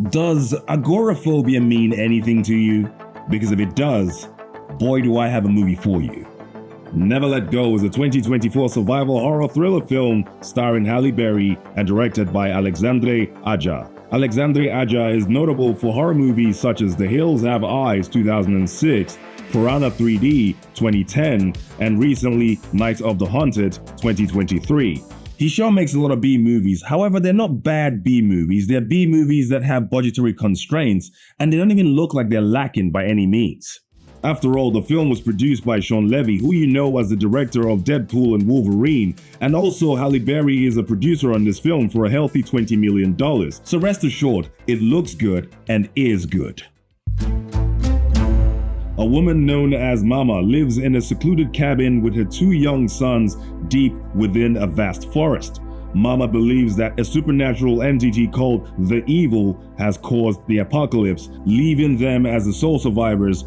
Does agoraphobia mean anything to you? Because if it does, boy do I have a movie for you. Never Let Go is a 2024 survival horror thriller film starring Halle Berry and directed by Alexandre Aja. Alexandre Aja is notable for horror movies such as The Hills Have Eyes 2006, Piranha 3D 2010, and recently Night of the Haunted 2023. He sure makes a lot of B movies, however they're not bad B movies, they're B movies that have budgetary constraints and they don't even look like they're lacking by any means. After all, the film was produced by Sean Levy, who you know as the director of Deadpool and Wolverine, and also Halle Berry is a producer on this film for a healthy $20 million, so rest assured, it looks good and is good. A woman known as Mama lives in a secluded cabin with her two young sons deep within a vast forest. Mama believes that a supernatural entity called the Evil has caused the apocalypse, leaving them as the sole survivors.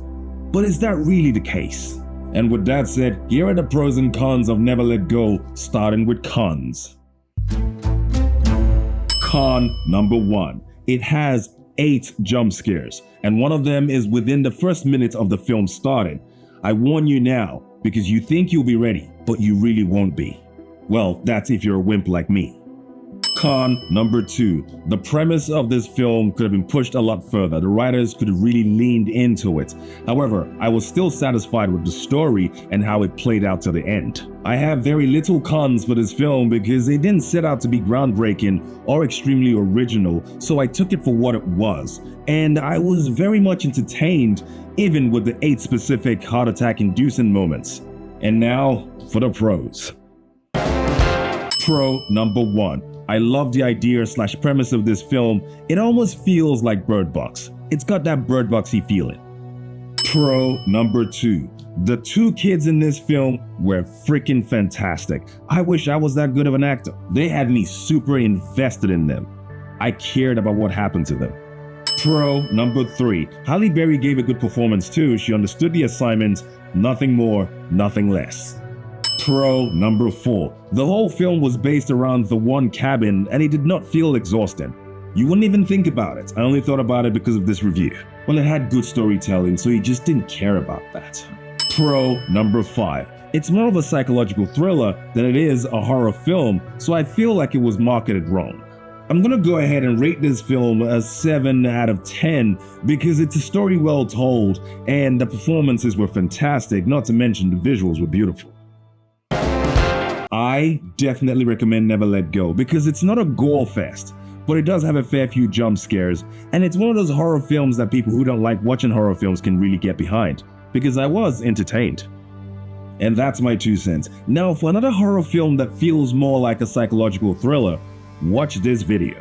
But is that really the case? And with that said, here are the pros and cons of Never Let Go, starting with cons. Con number 1. It has 8 jump scares, and one of them is within the first minute of the film starting. I warn you now, because you think you'll be ready, but you really won't be. Well, that's if you're a wimp like me. Con number 2. The premise of this film could have been pushed a lot further. The writers could have really leaned into it. However, I was still satisfied with the story and how it played out to the end. I have very little cons for this film because it didn't set out to be groundbreaking or extremely original, so I took it for what it was. And I was very much entertained, even with the 8 specific heart attack inducing moments. And now for the pros. Pro number 1. I love the idea/premise of this film. It almost feels like Bird Box. It's got that Bird Boxy feeling. Pro number 2. The 2 kids in this film were freaking fantastic. I wish I was that good of an actor. They had me super invested in them. I cared about what happened to them. Pro number 3. Halle Berry gave a good performance too. She understood the assignment, nothing more, nothing less. Pro number 4. The whole film was based around the one cabin and it did not feel exhausting. You wouldn't even think about it. I only thought about it because of this review. Well, it had good storytelling, so you just didn't care about that. Pro number 5. It's more of a psychological thriller than it is a horror film, so I feel like it was marketed wrong. I'm gonna go ahead and rate this film a 7 out of 10 because it's a story well told and the performances were fantastic, not to mention the visuals were beautiful. I definitely recommend Never Let Go because it's not a gore fest, but it does have a fair few jump scares, and it's one of those horror films that people who don't like watching horror films can really get behind, because I was entertained. And that's my 2 cents. Now for another horror film that feels more like a psychological thriller, watch this video.